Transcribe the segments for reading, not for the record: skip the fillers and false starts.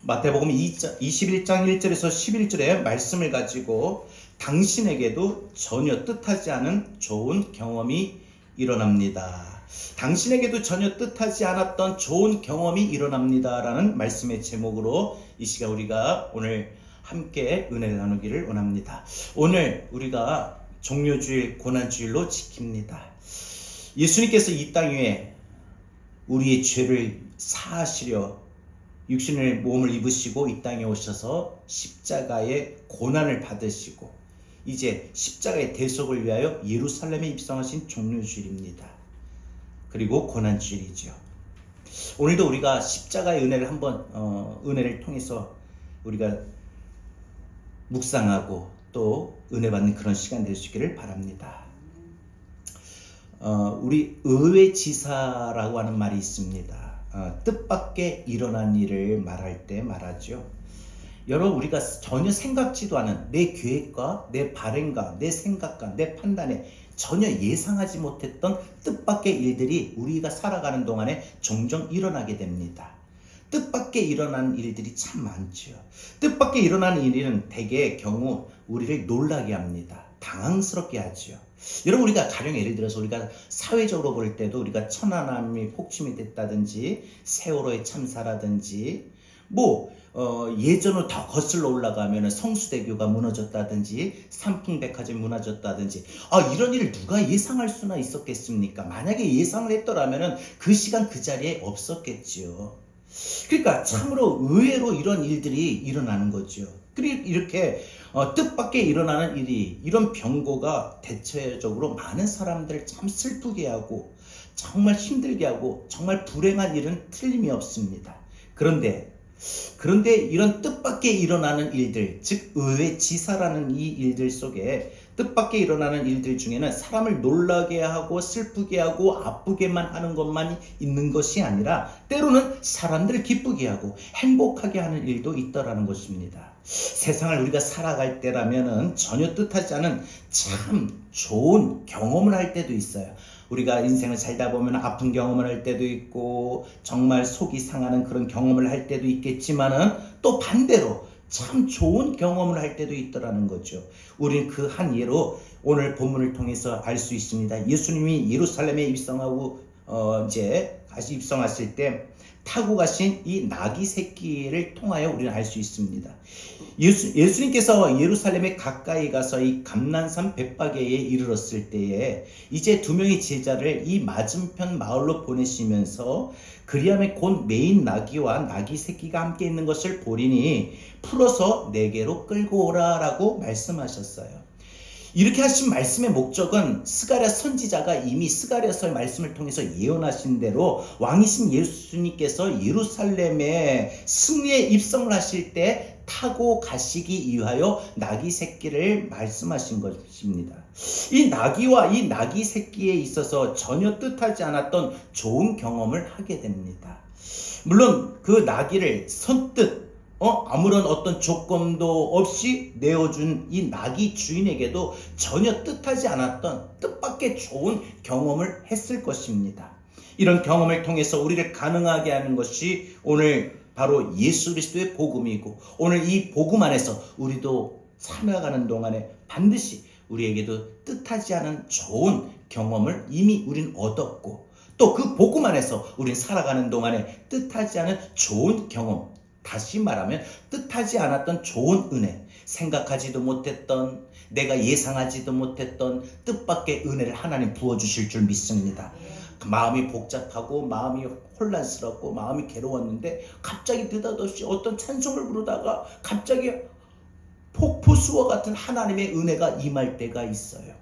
마태복음 21장 1절에서 11절의 말씀을 가지고 당신에게도 전혀 뜻하지 않은 좋은 경험이 일어납니다. 당신에게도 전혀 뜻하지 않았던 좋은 경험이 일어납니다 라는 말씀의 제목으로 이 시간 우리가 오늘 함께 은혜를 나누기를 원합니다. 오늘 우리가 종료주일 고난주일로 지킵니다. 예수님께서 이 땅 위에 우리의 죄를 사하시려 육신의 몸을 입으시고 이 땅에 오셔서 십자가의 고난을 받으시고 이제 십자가의 대속을 위하여 예루살렘에 입성하신 종료주일입니다. 그리고 고난주일이죠. 오늘도 우리가 십자가의 은혜를 한번 은혜를 통해서 우리가 묵상하고 또 은혜 받는 그런 시간 되시기를 바랍니다. 우리 의외지사라고 하는 말이 있습니다. 뜻밖의 일어난 일을 말할 때 말하죠. 여러분, 우리가 전혀 생각지도 않은 내 계획과 내 발행과 내 생각과 내 판단에 전혀 예상하지 못했던 뜻밖의 일들이 우리가 살아가는 동안에 종종 일어나게 됩니다. 뜻밖의 일어나는 일들이 참 많죠. 뜻밖의 일어나는 일은 대개의 경우 우리를 놀라게 합니다. 당황스럽게 하죠. 여러분, 우리가 가령 예를 들어서 우리가 사회적으로 볼 때도 우리가 천안함이 폭침이 됐다든지 세월호의 참사라든지 예전으로 더 거슬러 올라가면 성수대교가 무너졌다든지 삼풍백화점이 무너졌다든지 이런 일을 누가 예상할 수나 있었겠습니까? 만약에 예상을 했더라면 그 시간 그 자리에 없었겠죠. 그러니까 참으로 의외로 이런 일들이 일어나는 거죠. 그리고 이렇게 뜻밖의 일어나는 일이 이런 병고가 대체적으로 많은 사람들을 참 슬프게 하고 정말 힘들게 하고 정말 불행한 일은 틀림이 없습니다. 그런데 이런 뜻밖의 일어나는 일들, 즉 의외지사라는 이 일들 속에 뜻밖의 일어나는 일들 중에는 사람을 놀라게 하고 슬프게 하고 아프게만 하는 것만 있는 것이 아니라 때로는 사람들을 기쁘게 하고 행복하게 하는 일도 있더라는 것입니다. 세상을 우리가 살아갈 때라면은 전혀 뜻하지 않은 참 좋은 경험을 할 때도 있어요. 우리가 인생을 살다 보면 아픈 경험을 할 때도 있고 정말 속이 상하는 그런 경험을 할 때도 있겠지만은 또 반대로 참 좋은 경험을 할 때도 있더라는 거죠. 우리는 그 한 예로 오늘 본문을 통해서 알 수 있습니다. 예수님이 예루살렘에 입성하고 이제 다시 입성하실 때 타고 가신 이 나귀 새끼를 통하여 우리는 알 수 있습니다. 예수님께서 예루살렘에 가까이 가서 이 감난산 벳바게에 이르렀을 때에 이제 두 명의 제자를 이 맞은편 마을로 보내시면서 그리하면 곧 메인 나귀와 나귀 새끼가 함께 있는 것을 보리니 풀어서 내게로 끌고 오라라고 말씀하셨어요. 이렇게 하신 말씀의 목적은 스가랴 선지자가 이미 스가랴서의 말씀을 통해서 예언하신 대로 왕이신 예수님께서 예루살렘에 승리에 입성을 하실 때 타고 가시기 위하여 나귀 새끼를 말씀하신 것입니다. 이 나귀와 이 나귀 새끼에 있어서 전혀 뜻하지 않았던 좋은 경험을 하게 됩니다. 물론 그 나귀를 선뜻 아무런 어떤 조건도 없이 내어준 이 나귀 주인에게도 전혀 뜻하지 않았던 뜻밖의 좋은 경험을 했을 것입니다. 이런 경험을 통해서 우리를 가능하게 하는 것이 오늘 바로 예수 그리스도의 복음이고 오늘 이 복음 안에서 우리도 살아가는 동안에 반드시 우리에게도 뜻하지 않은 좋은 경험을 이미 우린 얻었고 또 그 복음 안에서 우린 살아가는 동안에 뜻하지 않은 좋은 경험, 다시 말하면 뜻하지 않았던 좋은 은혜, 생각하지도 못했던 내가 예상하지도 못했던 뜻밖의 은혜를 하나님 부어주실 줄 믿습니다. 마음이 복잡하고 마음이 혼란스럽고 마음이 괴로웠는데 갑자기 느닷없이 어떤 찬송을 부르다가 갑자기 폭포수와 같은 하나님의 은혜가 임할 때가 있어요.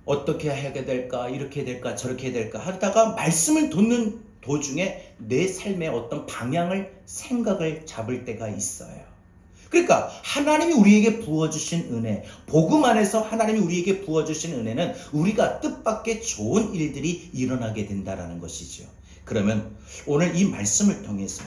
어떻게 하게 될까, 이렇게 될까, 저렇게 될까 하다가 말씀을 듣는 도중에 내 삶의 어떤 방향을 생각을 잡을 때가 있어요. 그러니까 하나님이 우리에게 부어주신 은혜, 복음 안에서 하나님이 우리에게 부어주신 은혜는 우리가 뜻밖의 좋은 일들이 일어나게 된다는 것이죠. 그러면 오늘 이 말씀을 통해서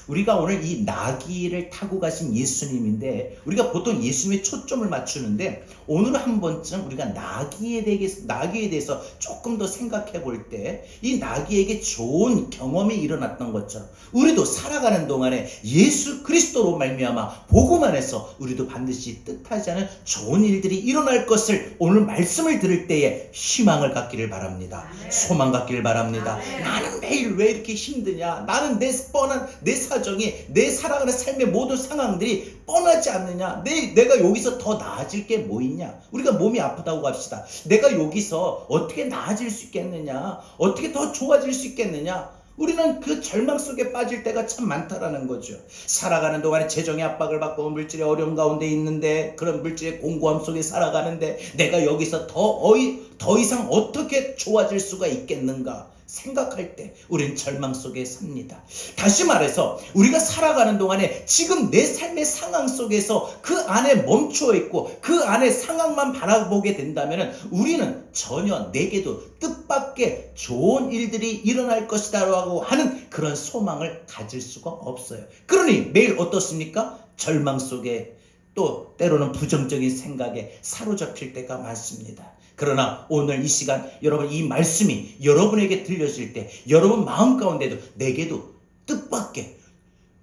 우리가 오늘 이 나귀를 타고 가신 예수님인데, 우리가 보통 예수님의 초점을 맞추는데 오늘 한 번쯤 우리가 나귀에 대해서 조금 더 생각해 볼 때 이 나귀에게 좋은 경험이 일어났던 것처럼 우리도 살아가는 동안에 예수 그리스도로 말미암아 복음 안에서 우리도 반드시 뜻하지 않은 좋은 일들이 일어날 것을 오늘 말씀을 들을 때에 희망을 갖기를 바랍니다. 소망 갖기를 바랍니다. 나는 매일 왜 이렇게 힘드냐? 나는 내 사정이, 내 살아가는 삶의 모든 상황들이 뻔하지 않느냐? 내가 여기서 더 나아질 게 뭐 있냐? 우리가 몸이 아프다고 합시다. 내가 여기서 어떻게 나아질 수 있겠느냐? 어떻게 더 좋아질 수 있겠느냐? 우리는 그 절망 속에 빠질 때가 참 많다라는 거죠. 살아가는 동안에 재정의 압박을 받고 물질의 어려움 가운데 있는데, 그런 물질의 공고함 속에 살아가는데 내가 여기서 더 이상 어떻게 좋아질 수가 있겠는가 생각할 때 우리는 절망 속에 삽니다. 다시 말해서 우리가 살아가는 동안에 지금 내 삶의 상황 속에서 그 안에 멈추어 있고 그 안에 상황만 바라보게 된다면 우리는 전혀 내게도 뜻밖의 좋은 일들이 일어날 것이다 라고 하는 그런 소망을 가질 수가 없어요. 그러니 매일 어떻습니까? 절망 속에, 또 때로는 부정적인 생각에 사로잡힐 때가 많습니다. 그러나 오늘 이 시간 여러분, 이 말씀이 여러분에게 들려질 때 여러분 마음 가운데도 내게도 뜻밖의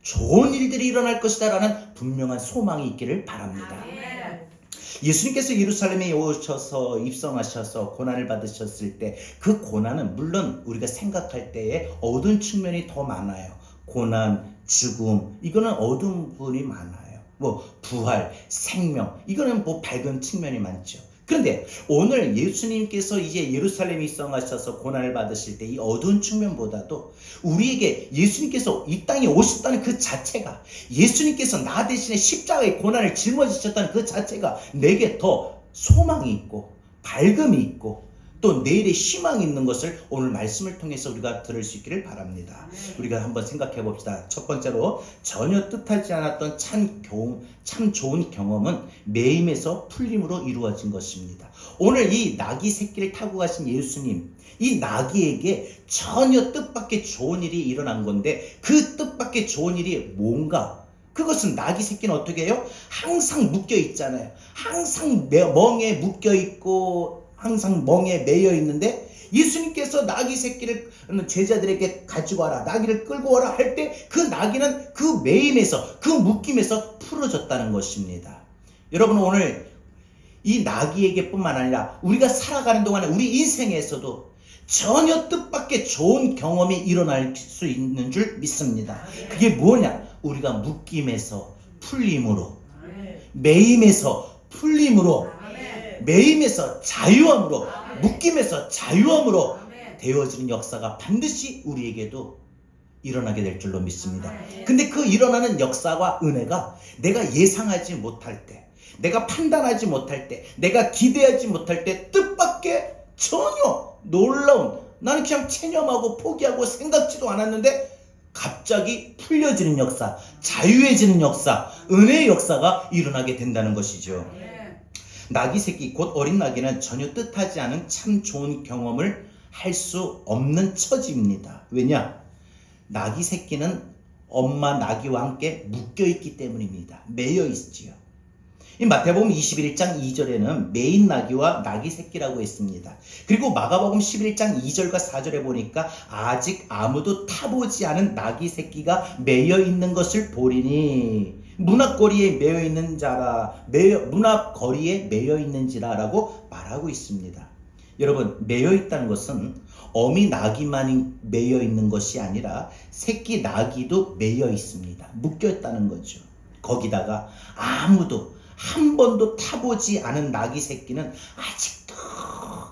좋은 일들이 일어날 것이다 라는 분명한 소망이 있기를 바랍니다. 예수님께서 예루살렘에 오셔서 입성하셔서 고난을 받으셨을 때 그 고난은 물론 우리가 생각할 때에 어두운 측면이 더 많아요. 고난, 죽음, 이거는 어두운 부분이 많아요. 부활, 생명, 이거는 밝은 측면이 많죠. 그런데 오늘 예수님께서 이제 예루살렘에 입성하셔서 고난을 받으실 때 이 어두운 측면보다도 우리에게 예수님께서 이 땅에 오셨다는 그 자체가, 예수님께서 나 대신에 십자가의 고난을 짊어지셨다는 그 자체가 내게 더 소망이 있고 밝음이 있고 또 내일의 희망이 있는 것을 오늘 말씀을 통해서 우리가 들을 수 있기를 바랍니다. 우리가 한번 생각해 봅시다. 첫 번째로, 전혀 뜻하지 않았던 참 좋은 경험은 매임에서 풀림으로 이루어진 것입니다. 오늘 이 나귀 새끼를 타고 가신 예수님, 이 나귀에게 전혀 뜻밖의 좋은 일이 일어난 건데 그 뜻밖의 좋은 일이 뭔가? 그것은 나귀 새끼는 어떻게 해요? 항상 묶여 있잖아요. 항상 멍에 묶여 있고 항상 멍에 매여 있는데 예수님께서 나귀 새끼를 제자들에게 가지고 와라, 나귀를 끌고 와라 할 때 그 나귀는 그 매임에서, 그 묶임에서 풀어졌다는 것입니다. 여러분, 오늘 이 나귀에게 뿐만 아니라 우리가 살아가는 동안에 우리 인생에서도 전혀 뜻밖의 좋은 경험이 일어날 수 있는 줄 믿습니다. 그게 뭐냐? 우리가 묶임에서 풀림으로, 매임에서 풀림으로, 매임에서 자유함으로, 묶임에서 자유함으로 되어지는 역사가 반드시 우리에게도 일어나게 될 줄로 믿습니다. 근데 그 일어나는 역사와 은혜가 내가 예상하지 못할 때, 내가 판단하지 못할 때, 내가 기대하지 못할 때 뜻밖의 전혀 놀라운, 나는 그냥 체념하고 포기하고 생각지도 않았는데 갑자기 풀려지는 역사, 자유해지는 역사, 은혜의 역사가 일어나게 된다는 것이죠. 나귀 새끼, 곧 어린 나귀는 전혀 뜻하지 않은 참 좋은 경험을 할 수 없는 처지입니다. 왜냐? 나귀 새끼는 엄마 나귀와 함께 묶여있기 때문입니다. 매여 있지요. 이 마태복음 21장 2절에는 매인 나귀와 나귀 새끼라고 했습니다. 그리고 마가복음 11장 2절과 4절에 보니까 아직 아무도 타보지 않은 나귀 새끼가 매여 있는 것을 보리니 문 앞거리에 매여 있는 자라, 문 앞거리에 매여 있는지라라고 말하고 있습니다. 여러분, 매여 있다는 것은 어미 나귀만 매여 있는 것이 아니라 새끼 나귀도 매여 있습니다. 묶여 있다는 거죠. 거기다가 아무도 한 번도 타보지 않은 나귀 새끼는 아직도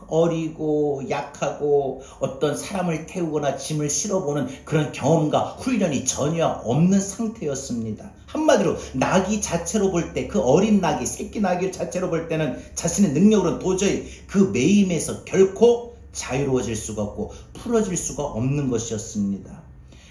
어리고 약하고 어떤 사람을 태우거나 짐을 실어보는 그런 경험과 훈련이 전혀 없는 상태였습니다. 한마디로 나귀 자체로 볼 때, 그 어린 나귀, 새끼 나귀 자체로 볼 때는 자신의 능력으로는 도저히 그 매임에서 결코 자유로워질 수가 없고 풀어질 수가 없는 것이었습니다.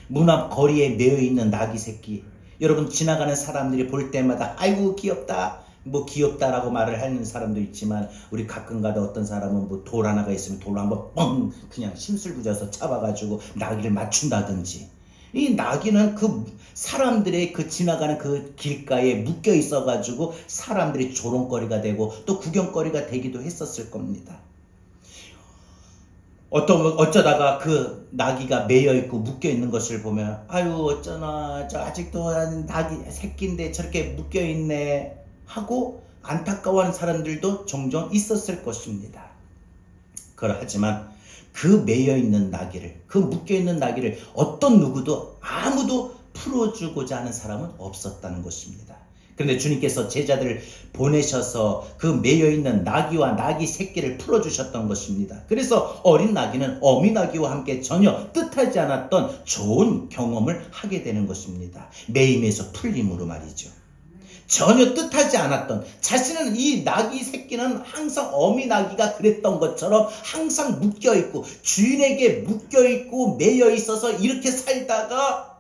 문 앞 거리에 매여 있는 나귀 새끼, 여러분, 지나가는 사람들이 볼 때마다 아이고 귀엽다, 귀엽다라고 말을 하는 사람도 있지만 우리 가끔가다 어떤 사람은 돌 하나가 있으면 돌로 한번 뻥 그냥 심술부져서 잡아가지고 나귀를 맞춘다든지, 이 나귀는 그 사람들의 그 지나가는 그 길가에 묶여 있어가지고 사람들이 조롱거리가 되고 또 구경거리가 되기도 했었을 겁니다. 어쩌다가 그 나귀가 매여 있고 묶여 있는 것을 보면 아유 어쩌나 저 아직도 나귀 새끼인데 저렇게 묶여 있네 하고 안타까워하는 사람들도 종종 있었을 것입니다. 그러하지만 그 매여 있는 나귀를, 그 묶여 있는 나귀를 어떤 누구도 아무도 풀어주고자 하는 사람은 없었다는 것입니다. 그런데 주님께서 제자들을 보내셔서 그 매여있는 나귀와 나귀 새끼를 풀어주셨던 것입니다. 그래서 어린 나귀는 어미 나귀와 함께 전혀 뜻하지 않았던 좋은 경험을 하게 되는 것입니다. 매임에서 풀림으로 말이죠. 전혀 뜻하지 않았던, 자신은 이 나귀 새끼는 항상 어미 나귀가 그랬던 것처럼 항상 묶여있고 주인에게 묶여있고 매여있어서 이렇게 살다가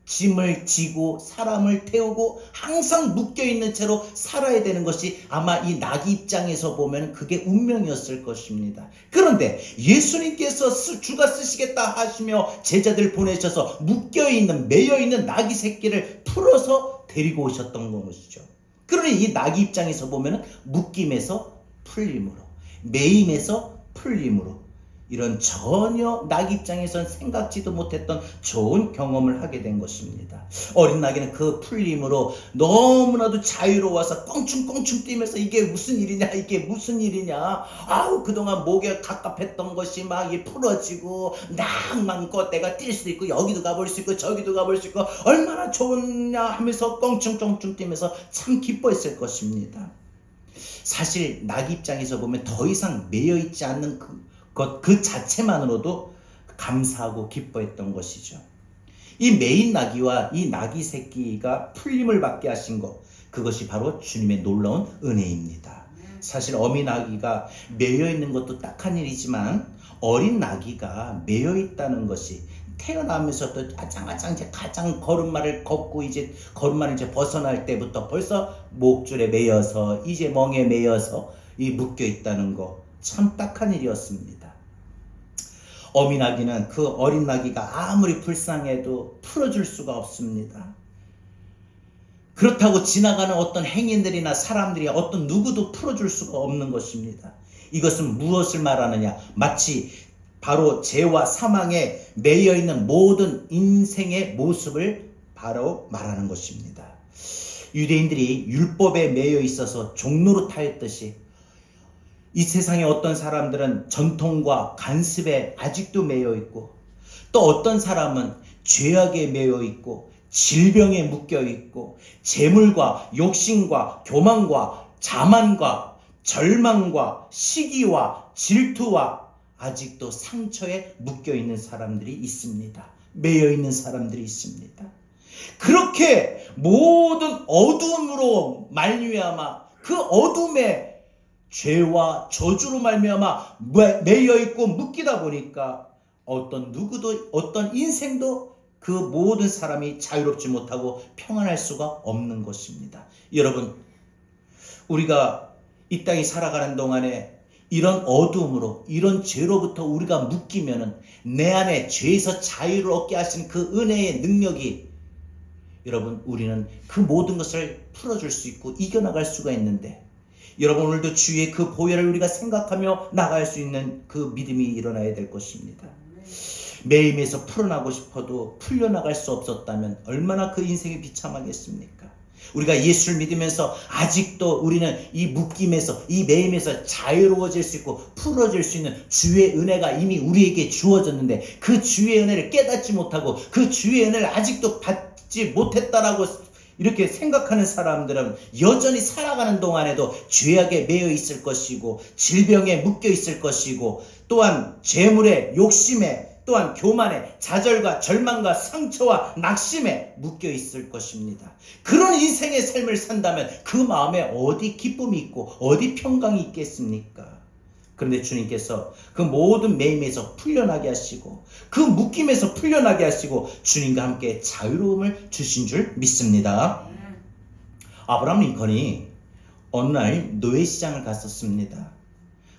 짐을 지고 사람을 태우고 항상 묶여있는 채로 살아야 되는 것이 아마 이 나귀 입장에서 보면 그게 운명이었을 것입니다. 그런데 예수님께서 주가 쓰시겠다 하시며 제자들 보내셔서 묶여있는 매여있는 나귀 새끼를 풀어서 데리고 오셨던 것이죠. 그러니 이 나귀 입장에서 보면 묶임에서 풀림으로, 매임에서 풀림으로, 이런 전혀 나귀 입장에선 생각지도 못했던 좋은 경험을 하게 된 것입니다. 어린 나귀는 그 풀림으로 너무나도 자유로워서 껑충껑충 뛰면서 이게 무슨 일이냐, 이게 무슨 일이냐, 아우 그동안 목에 갑갑했던 것이 막 풀어지고 낭만껏 내가 뛸 수 있고 여기도 가볼 수 있고 저기도 가볼 수 있고 얼마나 좋냐 하면서 껑충껑충 뛰면서 참 기뻐했을 것입니다. 사실 나귀 입장에서 보면 더 이상 매여있지 않는 그 자체만으로도 감사하고 기뻐했던 것이죠. 이 매인 나귀와 이 나귀 새끼가 풀림을 받게 하신 것, 그것이 바로 주님의 놀라운 은혜입니다. 사실 어미 나귀가 매여 있는 것도 딱한 일이지만 어린 나귀가 매여 있다는 것이 태어나면서도 아장아장 가장 걸음마를 걷고 이제 걸음마를 이제 벗어날 때부터 벌써 목줄에 매여서 이제 멍에 매여서 이 묶여 있다는 거 참 딱한 일이었습니다. 어미 나귀는 그 어린 나귀가 아무리 불쌍해도 풀어줄 수가 없습니다. 그렇다고 지나가는 어떤 행인들이나 사람들이 어떤 누구도 풀어줄 수가 없는 것입니다. 이것은 무엇을 말하느냐? 마치 바로 죄와 사망에 매여있는 모든 인생의 모습을 바로 말하는 것입니다. 유대인들이 율법에 매여 있어서 종로로 타였듯이 이 세상에 어떤 사람들은 전통과 간습에 아직도 매여 있고 또 어떤 사람은 죄악에 매여 있고 질병에 묶여 있고 재물과 욕심과 교만과 자만과 절망과 시기와 질투와 아직도 상처에 묶여 있는 사람들이 있습니다. 매여 있는 사람들이 있습니다. 그렇게 모든 어둠으로 말미암아 그 어둠에 죄와 저주로 말미암아 매여 있고 묶이다 보니까 어떤 누구도 어떤 인생도 그 모든 사람이 자유롭지 못하고 평안할 수가 없는 것입니다. 여러분, 우리가 이 땅에 살아가는 동안에 이런 어둠으로 이런 죄로부터 우리가 묶이면은 내 안에 죄에서 자유를 얻게 하신 그 은혜의 능력이 여러분 우리는 그 모든 것을 풀어줄 수 있고 이겨나갈 수가 있는데 여러분 오늘도 주의 그 보혈을 우리가 생각하며 나갈 수 있는 그 믿음이 일어나야 될 것입니다. 매임에서 풀어나고 싶어도 풀려나갈 수 없었다면 얼마나 그 인생이 비참하겠습니까? 우리가 예수를 믿으면서 아직도 우리는 이 묶임에서 이 매임에서 자유로워질 수 있고 풀어질 수 있는 주의 은혜가 이미 우리에게 주어졌는데 그 주의 은혜를 깨닫지 못하고 그 주의 은혜를 아직도 받지 못했다라고 이렇게 생각하는 사람들은 여전히 살아가는 동안에도 죄악에 매여 있을 것이고 질병에 묶여 있을 것이고 또한 재물에 욕심에 또한 교만에 좌절과 절망과 상처와 낙심에 묶여 있을 것입니다. 그런 인생의 삶을 산다면 그 마음에 어디 기쁨이 있고 어디 평강이 있겠습니까? 그런데 주님께서 그 모든 매임에서 풀려나게 하시고 그 묶임에서 풀려나게 하시고 주님과 함께 자유로움을 주신 줄 믿습니다. 아브라함 링컨이 어느 날 노예시장을 갔었습니다.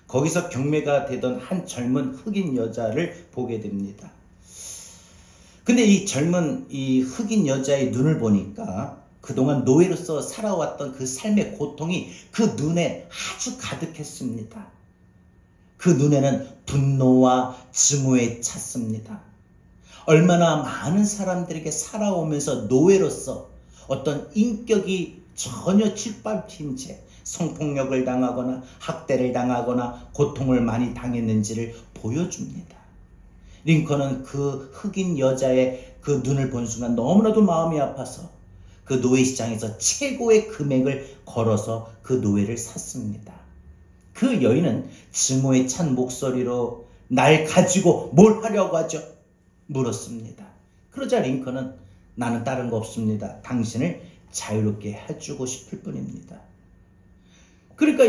거기서 경매가 되던 한 젊은 흑인 여자를 보게 됩니다. 근데 이 젊은 이 흑인 여자의 눈을 보니까 그동안 노예로서 살아왔던 그 삶의 고통이 그 눈에 아주 가득했습니다. 그 눈에는 분노와 증오에 찼습니다. 얼마나 많은 사람들에게 살아오면서 노예로서 어떤 인격이 전혀 짓밟힌 채 성폭력을 당하거나 학대를 당하거나 고통을 많이 당했는지를 보여줍니다. 링컨은 그 흑인 여자의 그 눈을 본 순간 너무나도 마음이 아파서 그 노예시장에서 최고의 금액을 걸어서 그 노예를 샀습니다. 그 여인은 증오에 찬 목소리로 날 가지고 뭘 하려고 하죠? 물었습니다. 그러자 링컨은 나는 다른 거 없습니다. 당신을 자유롭게 해주고 싶을 뿐입니다. 그러니까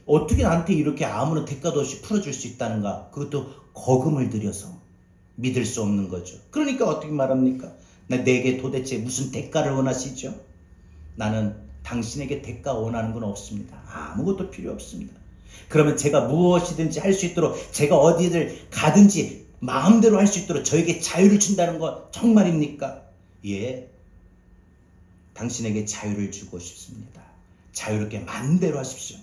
어떻게 나한테 이렇게 아무런 대가도 없이 풀어줄 수 있다는가? 그것도 거금을 들여서 믿을 수 없는 거죠. 그러니까 어떻게 말합니까? 내게 도대체 무슨 대가를 원하시죠? 나는 당신에게 대가 원하는 건 없습니다. 아무것도 필요 없습니다. 그러면 제가 무엇이든지 할 수 있도록 제가 어디를 가든지 마음대로 할 수 있도록 저에게 자유를 준다는 거 정말입니까? 예, 당신에게 자유를 주고 싶습니다. 자유롭게 마음대로 하십시오.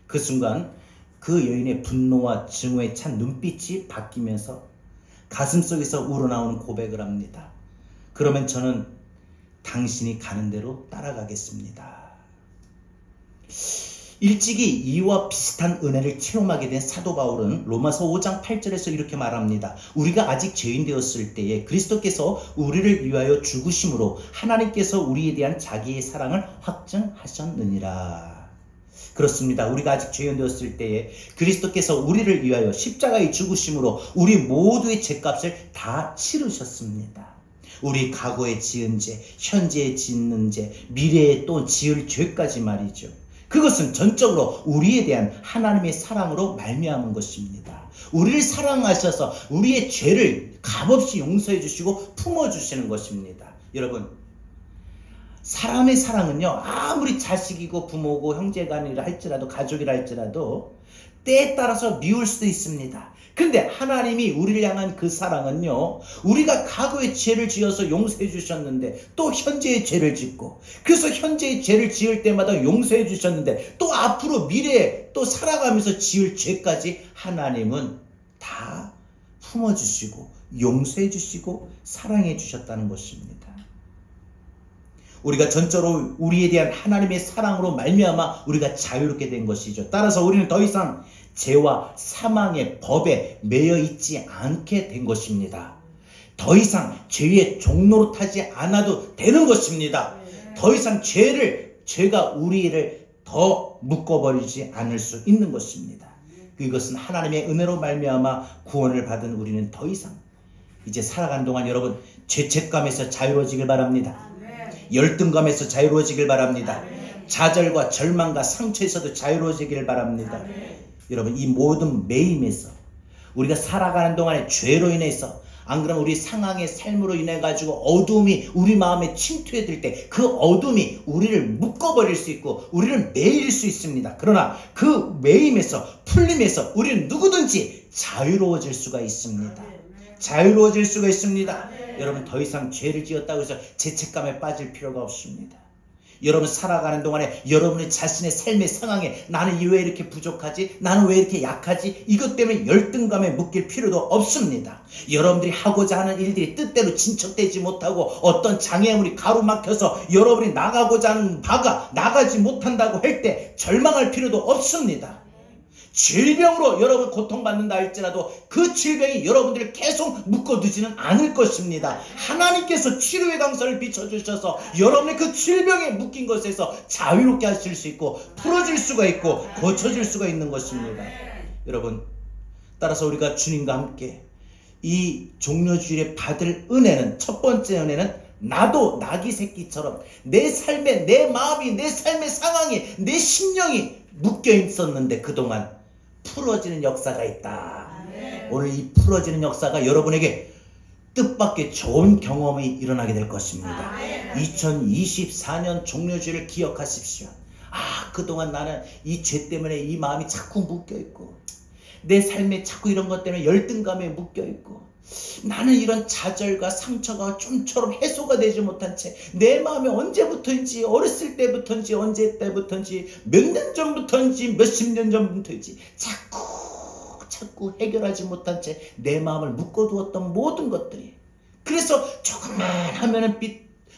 그 순간 그 여인의 분노와 증오에 찬 눈빛이 바뀌면서 가슴속에서 우러나오는 고백을 합니다. 그러면 저는 당신이 가는 대로 따라가겠습니다. 일찍이 이와 비슷한 은혜를 체험하게 된 사도 바울은 로마서 5장 8절에서 이렇게 말합니다. 우리가 아직 죄인 되었을 때에 그리스도께서 우리를 위하여 죽으심으로 하나님께서 우리에 대한 자기의 사랑을 확증하셨느니라. 그렇습니다. 우리가 아직 죄인 되었을 때에 그리스도께서 우리를 위하여 십자가에 죽으심으로 우리 모두의 죄값을 다 치르셨습니다. 우리 과거에 지은 죄, 현재에 짓는 죄, 미래에 또 지을 죄까지 말이죠. 그것은 전적으로 우리에 대한 하나님의 사랑으로 말미암은 것입니다. 우리를 사랑하셔서 우리의 죄를 값없이 용서해 주시고 품어주시는 것입니다. 여러분, 사람의 사랑은요, 아무리 자식이고 부모고 형제간이라 할지라도 가족이라 할지라도 때에 따라서 미울 수도 있습니다. 그런데 하나님이 우리를 향한 그 사랑은요, 우리가 과거의 죄를 지어서 용서해 주셨는데 또 현재의 죄를 짓고, 그래서 현재의 죄를 지을 때마다 용서해 주셨는데 또 앞으로 미래에 또 살아가면서 지을 죄까지 하나님은 다 품어주시고 용서해 주시고 사랑해 주셨다는 것입니다. 우리가 전적으로 우리에 대한 하나님의 사랑으로 말미암아 우리가 자유롭게 된 것이죠. 따라서 우리는 더 이상 죄와 사망의 법에 매여 있지 않게 된 것입니다. 더 이상 죄의 종로로 타지 않아도 되는 것입니다. 더 이상 죄가 우리를 더 묶어버리지 않을 수 있는 것입니다. 그것은 하나님의 은혜로 말미암아 구원을 받은 우리는 더 이상 이제 살아가는 동안 여러분 죄책감에서 자유로워지길 바랍니다. 열등감에서 자유로워지길 바랍니다. 좌절과 절망과 상처에서도 자유로워지길 바랍니다. 여러분, 이 모든 매임에서 우리가 살아가는 동안에 죄로 인해서, 안 그러면 우리 상황의 삶으로 인해 가지고 어둠이 우리 마음에 침투해 들 때 그 어둠이 우리를 묶어버릴 수 있고 우리를 매일 수 있습니다. 그러나 그 매임에서 풀림에서 우리는 누구든지 자유로워질 수가 있습니다. 자유로워질 수가 있습니다. 여러분, 더 이상 죄를 지었다고 해서 죄책감에 빠질 필요가 없습니다. 여러분, 살아가는 동안에 여러분의 자신의 삶의 상황에 나는 왜 이렇게 부족하지? 나는 왜 이렇게 약하지? 이것 때문에 열등감에 묶일 필요도 없습니다. 여러분들이 하고자 하는 일들이 뜻대로 진척되지 못하고 어떤 장애물이 가로막혀서 여러분이 나가고자 하는 바가 나가지 못한다고 할 때 절망할 필요도 없습니다. 질병으로 여러분 고통받는다 할지라도 그 질병이 여러분들을 계속 묶어두지는 않을 것입니다. 하나님께서 치료의 강선을 비춰주셔서 여러분의 그 질병에 묶인 것에서 자유롭게 하실 수 있고 풀어질 수가 있고 고쳐질 수가 있는 것입니다. 여러분, 따라서 우리가 주님과 함께 이 종려주일에 받을 은혜는, 첫 번째 은혜는 나도 나귀 새끼처럼 내 삶에, 내 마음이, 내 삶의 상황이, 내 심령이 묶여 있었는데 그동안 풀어지는 역사가 있다. 오늘 이 풀어지는 역사가 여러분에게 뜻밖의 좋은 경험이 일어나게 될 것입니다. 2024년 종료주를 기억하십시오. 그동안 나는 이 죄 때문에 이 마음이 자꾸 묶여있고 내 삶에 자꾸 이런 것 때문에 열등감에 묶여있고 나는 이런 좌절과 상처가 좀처럼 해소가 되지 못한 채 내 마음에 언제부터인지, 어렸을 때부터인지, 언제 때부터인지, 몇 년 전부터인지, 몇십 년 전부터인지 자꾸 해결하지 못한 채 내 마음을 묶어두었던 모든 것들이, 그래서 조금만 하면은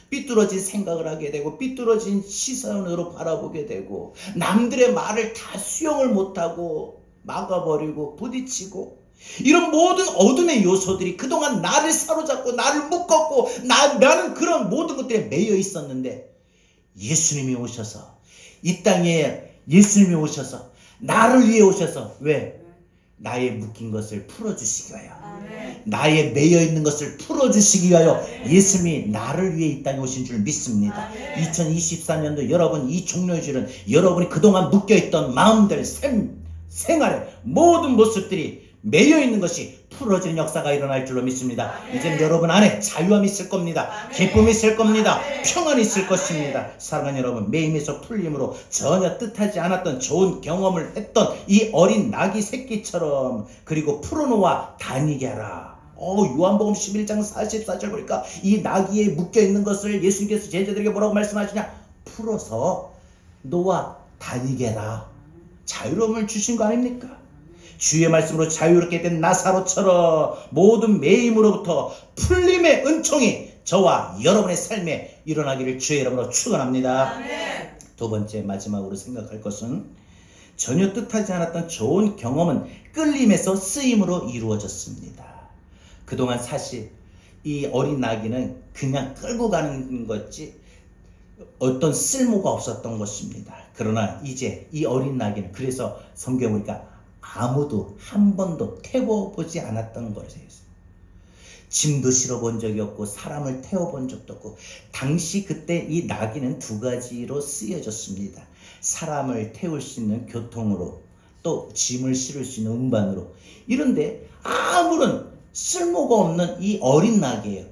삐뚤어진 생각을 하게 되고 삐뚤어진 시선으로 바라보게 되고 남들의 말을 다 수용을 못하고 막아버리고 부딪히고, 이런 모든 어둠의 요소들이 그동안 나를 사로잡고 나를 묶었고 나는 그런 모든 것들에 매여 있었는데, 예수님이 오셔서, 이 땅에 예수님이 오셔서 나를 위해 오셔서, 왜? 나의 묶인 것을 풀어주시기 위하여, 나의 매여있는 것을 풀어주시기 위하여 예수님이 나를 위해 이 땅에 오신 줄 믿습니다. 2024년도 여러분, 이 종료의 주일은 여러분이 그동안 묶여있던 마음들, 생활의 모든 모습들이 매여있는 것이 풀어지는 역사가 일어날 줄로 믿습니다. 이제 여러분 안에 자유함이 있을 겁니다. 기쁨이 있을 겁니다. 평안이 있을 것입니다. 사랑하는 여러분, 매임에서 풀림으로 전혀 뜻하지 않았던 좋은 경험을 했던 이 어린 나귀 새끼처럼, 그리고 풀어놓아 다니게 하라. 요한복음 11장 44절 보니까 이 나귀에 묶여있는 것을 예수님께서 제자들에게 뭐라고 말씀하시냐? 풀어서 놓아 다니게 하라. 자유로움을 주신 거 아닙니까? 주의 말씀으로 자유롭게 된 나사로처럼 모든 매임으로부터 풀림의 은총이 저와 여러분의 삶에 일어나기를 주의 이름으로 축원합니다. 두 번째, 마지막으로 생각할 것은, 전혀 뜻하지 않았던 좋은 경험은 끌림에서 쓰임으로 이루어졌습니다. 그동안 사실 이 어린 나귀는 그냥 끌고 가는 거지 어떤 쓸모가 없었던 것입니다. 그러나 이제 이 어린 나귀는, 그래서 성경에 보니까 아무도 한 번도 태워보지 않았던 거예요. 짐도 실어본 적이 없고 사람을 태워본 적도 없고, 당시 그때 이 나귀는 두 가지로 쓰여졌습니다. 사람을 태울 수 있는 교통으로, 또 짐을 실을 수 있는 운반으로. 이런데 아무런 쓸모가 없는 이 어린 나귀예요.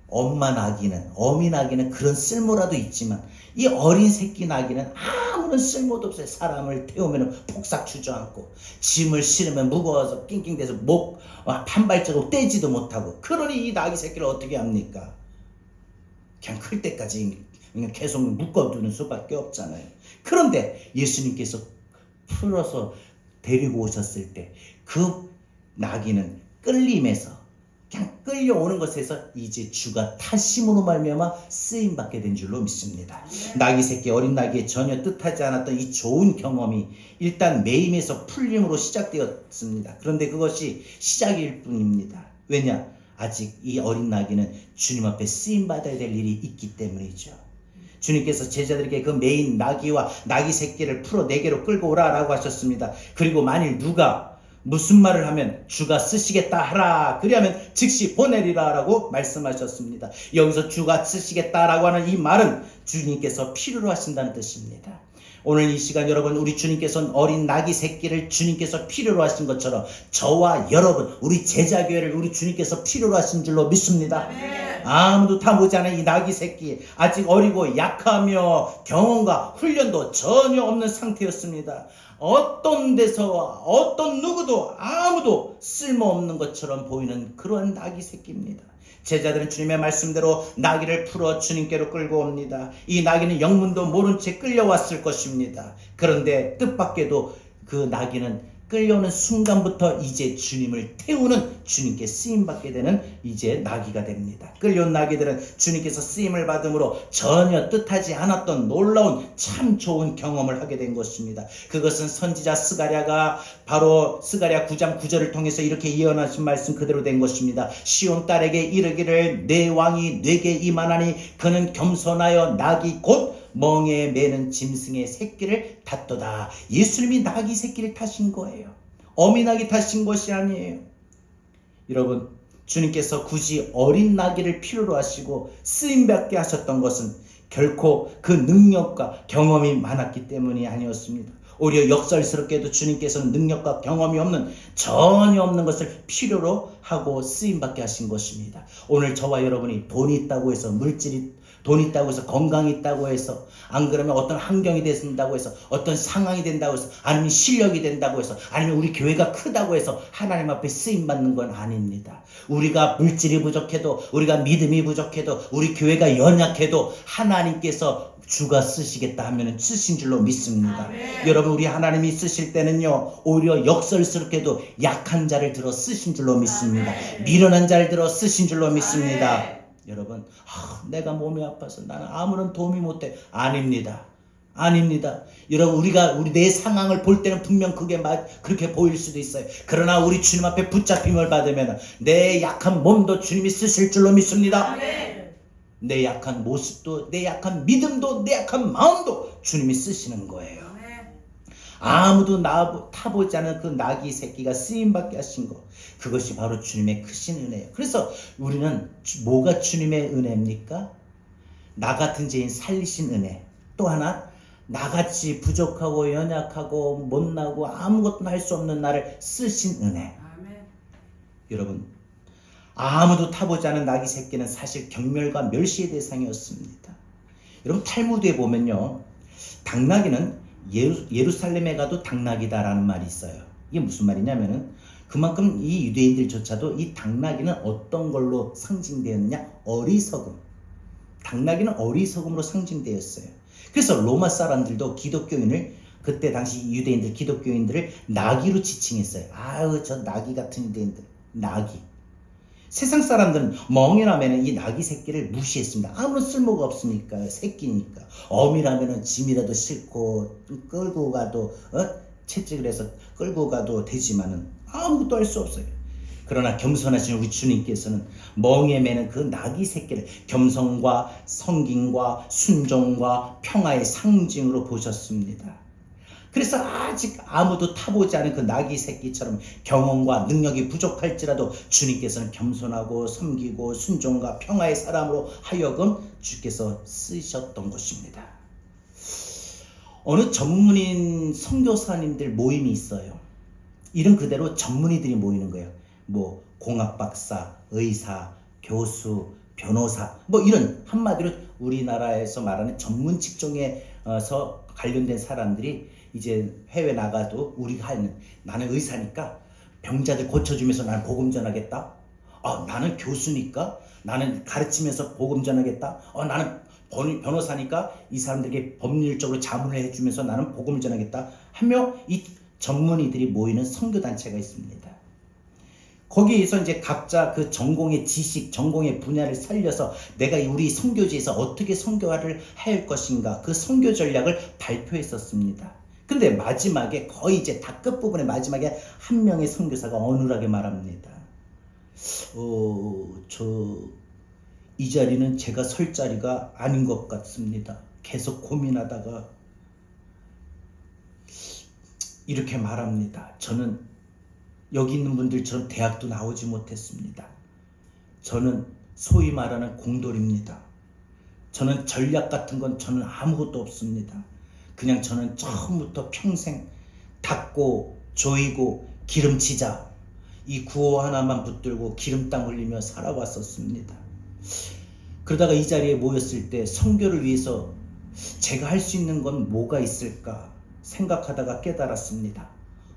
어미 나귀는 그런 쓸모라도 있지만 이 어린 새끼 나귀는 아무런 쓸모도 없어요. 사람을 태우면 폭삭 주저앉고, 짐을 실으면 무거워서 낑낑대서 한 발자국 떼지도 못하고, 그러니 이 나귀 새끼를 어떻게 합니까? 그냥 클 때까지 그냥 계속 묶어두는 수밖에 없잖아요. 그런데 예수님께서 풀어서 데리고 오셨을 때 그 나귀는 끌림에서, 그냥 끌려오는 것에서 이제 주가 타심으로 말미암아 쓰임받게 된 줄로 믿습니다. 나귀 새끼, 어린 나귀에 전혀 뜻하지 않았던 이 좋은 경험이 일단 매임에서 풀림으로 시작되었습니다. 그런데 그것이 시작일 뿐입니다. 왜냐? 아직 이 어린 나귀는 주님 앞에 쓰임받아야 될 일이 있기 때문이죠. 주님께서 제자들에게 그 매인 나귀와 나귀 새끼를 풀어 내게로 끌고 오라라고 하셨습니다. 그리고 만일 누가 무슨 말을 하면 주가 쓰시겠다 하라, 그리하면 즉시 보내리라 라고 말씀하셨습니다. 여기서 주가 쓰시겠다라고 하는 이 말은 주님께서 필요로 하신다는 뜻입니다. 오늘 이 시간 여러분, 우리 주님께서는 어린 나귀 새끼를 주님께서 필요로 하신 것처럼 저와 여러분, 우리 제자교회를 우리 주님께서 필요로 하신 줄로 믿습니다. 아무도 다 모자란 이 나귀 새끼, 아직 어리고 약하며 경험과 훈련도 전혀 없는 상태였습니다. 어떤 데서와 어떤 누구도 아무도 쓸모없는 것처럼 보이는 그런 나귀 새끼입니다. 제자들은 주님의 말씀대로 나귀를 풀어 주님께로 끌고 옵니다. 이 나귀는 영문도 모른 채 끌려왔을 것입니다. 그런데 뜻밖에도 그 나귀는 끌려오는 순간부터 이제 주님을 태우는, 주님께 쓰임받게 되는 이제 나귀가 됩니다. 끌려온 나귀들은 주님께서 쓰임을 받음으로 전혀 뜻하지 않았던 놀라운 참 좋은 경험을 하게 된 것입니다. 그것은 선지자 스가랴가 바로 스가랴 9장 9절을 통해서 이렇게 예언하신 말씀 그대로 된 것입니다. 시온 딸에게 이르기를 내 왕이 내게 임하나니 그는 겸손하여 나귀 곧 멍에 매는 짐승의 새끼를 탔도다. 예수님이 나귀 새끼를 타신 거예요. 어미 나귀 타신 것이 아니에요. 여러분, 주님께서 굳이 어린 나귀를 필요로 하시고 쓰임받게 하셨던 것은 결코 그 능력과 경험이 많았기 때문이 아니었습니다. 오히려 역설스럽게도 주님께서는 능력과 경험이 없는, 전혀 없는 것을 필요로 하고 쓰임받게 하신 것입니다. 오늘 저와 여러분이 돈이 있다고 해서 물질이 돈 있다고 해서, 건강 있다고 해서, 안 그러면 어떤 환경이 된다고 해서, 어떤 상황이 된다고 해서, 아니면 실력이 된다고 해서, 아니면 우리 교회가 크다고 해서 하나님 앞에 쓰임 받는 건 아닙니다. 우리가 물질이 부족해도, 우리가 믿음이 부족해도, 우리 교회가 연약해도 하나님께서 주가 쓰시겠다 하면 쓰신 줄로 믿습니다. 여러분, 우리 하나님이 쓰실 때는요, 오히려 역설스럽게도 약한 자를 들어 쓰신 줄로 믿습니다. 미련한 자를 들어 쓰신 줄로 믿습니다. 여러분, 내가 몸이 아파서 나는 아무런 도움이 못해. 아닙니다. 아닙니다. 여러분, 우리 내 상황을 볼 때는 분명 그렇게 보일 수도 있어요. 그러나 우리 주님 앞에 붙잡힘을 받으면 내 약한 몸도 주님이 쓰실 줄로 믿습니다. 내 약한 모습도, 내 약한 믿음도, 내 약한 마음도 주님이 쓰시는 거예요. 아무도 타보지 않은 그 나귀 새끼가 쓰임받게 하신 것, 그것이 바로 주님의 크신 은혜예요. 그래서 우리는 뭐가 주님의 은혜입니까? 나 같은 죄인 살리신 은혜. 또 하나, 나같이 부족하고 연약하고 못나고 아무것도 할 수 없는 나를 쓰신 은혜. 여러분, 아무도 타보지 않은 나귀 새끼는 사실 경멸과 멸시의 대상이었습니다. 여러분, 탈무드에 보면요, 당나귀는 예루살렘에 가도 당나귀다라는 말이 있어요. 이게 무슨 말이냐면은, 그만큼 이 유대인들조차도 이 당나귀는 어떤 걸로 상징되었느냐? 어리석음. 당나귀는 어리석음으로 상징되었어요. 그래서 로마 사람들도 기독교인을, 그때 당시 유대인들, 기독교인들을 나귀로 지칭했어요. 아유, 저 나귀 같은 유대인들. 나귀. 세상 사람들은 멍이라면 이 나귀 새끼를 무시했습니다. 아무런 쓸모가 없으니까, 새끼니까. 어미라면 짐이라도 싣고 끌고 가도, 채찍을 해서 끌고 가도 되지만은 아무것도 할 수 없어요. 그러나 겸손하신 우리 주님께서는 멍에 매는 그 나귀 새끼를 겸손과 성김과 순종과 평화의 상징으로 보셨습니다. 그래서 아직 아무도 타보지 않은 그 나귀 새끼처럼 경험과 능력이 부족할지라도 주님께서는 겸손하고 섬기고 순종과 평화의 사람으로 하여금 주께서 쓰셨던 것입니다. 어느 전문인 선교사님들 모임이 있어요. 이름 그대로 전문의들이 모이는 거예요. 뭐 공학 박사, 의사, 교수, 변호사, 뭐 이런 한마디로 우리나라에서 말하는 전문 직종에서 관련된 사람들이 이제 해외 나가도 우리가 하는, 나는 의사니까 병자들 고쳐주면서 나는 복음 전하겠다. 나는 교수니까 나는 가르치면서 복음 전하겠다. 나는 변호사니까 이 사람들에게 법률적으로 자문을 해주면서 나는 복음을 전하겠다 하며 이 전문의들이 모이는 선교단체가 있습니다. 거기에서 이제 각자 그 전공의 지식, 전공의 분야를 살려서 내가 우리 선교지에서 어떻게 선교화를 할 것인가, 그 선교 전략을 발표했었습니다. 근데 마지막에, 거의 이제 다 끝부분의 마지막에 한 명의 선교사가 어눌하게 말합니다. 이 자리는 제가 설 자리가 아닌 것 같습니다. 계속 고민하다가 이렇게 말합니다. 저는 여기 있는 분들처럼 대학도 나오지 못했습니다. 저는 소위 말하는 공돌입니다. 저는 전략 같은 건 저는 아무것도 없습니다. 그냥 저는 처음부터 평생 닦고 조이고 기름치자, 이 구호 하나만 붙들고 기름땀 흘리며 살아왔었습니다. 그러다가 이 자리에 모였을 때 선교를 위해서 제가 할 수 있는 건 뭐가 있을까 생각하다가 깨달았습니다.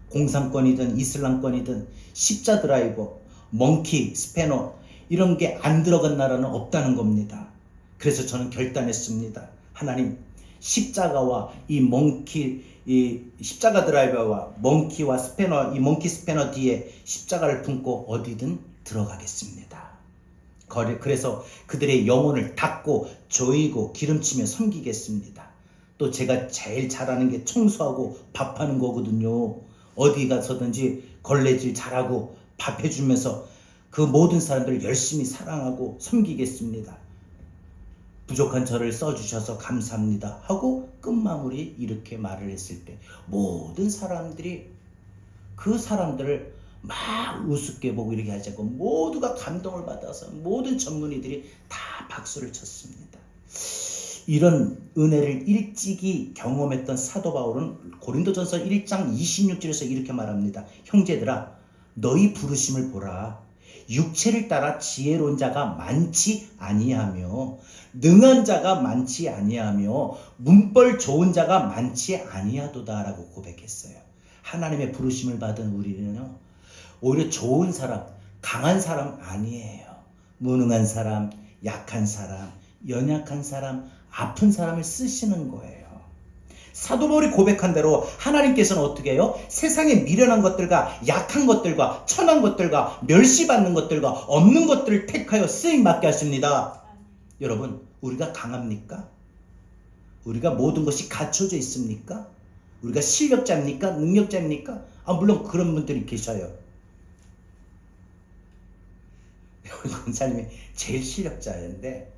공산권이든 이슬람권이든 십자 드라이버, 멍키, 스패너 이런 게 안 들어간 나라는 없다는 겁니다. 그래서 저는 결단했습니다. 하나님, 십자가와 이 십자가 드라이버와 멍키와 스패너, 이 멍키 스패너 뒤에 십자가를 품고 어디든 들어가겠습니다. 그래서 그들의 영혼을 닦고 조이고 기름치며 섬기겠습니다. 또 제가 제일 잘하는 게 청소하고 밥하는 거거든요. 어디 가서든지 걸레질 잘하고 밥 해주면서 그 모든 사람들을 열심히 사랑하고 섬기겠습니다. 부족한 저를 써주셔서 감사합니다 하고 끝마무리 이렇게 말을 했을 때 모든 사람들이 그 사람들을 막 우습게 보고 이렇게 하지 않고 모두가 감동을 받아서 모든 전문의들이 다 박수를 쳤습니다. 이런 은혜를 일찍이 경험했던 사도 바울은 고린도전서 1장 26절에서 이렇게 말합니다. 형제들아, 너희 부르심을 보라. 육체를 따라 지혜로운 자가 많지 아니하며 능한 자가 많지 아니하며 문벌 좋은 자가 많지 아니하도다라고 고백했어요. 하나님의 부르심을 받은 우리는요, 오히려 좋은 사람, 강한 사람 아니에요. 무능한 사람, 약한 사람, 연약한 사람, 아픈 사람을 쓰시는 거예요. 사도 바울이 고백한 대로 하나님께서는 어떻게 해요? 세상의 미련한 것들과 약한 것들과 천한 것들과 멸시받는 것들과 없는 것들을 택하여 쓰임받게 하십니다. 여러분, 우리가 강합니까? 우리가 모든 것이 갖춰져 있습니까? 우리가 실력자입니까? 능력자입니까? 물론 그런 분들이 계셔요. 권사님이 제일 실력자인데,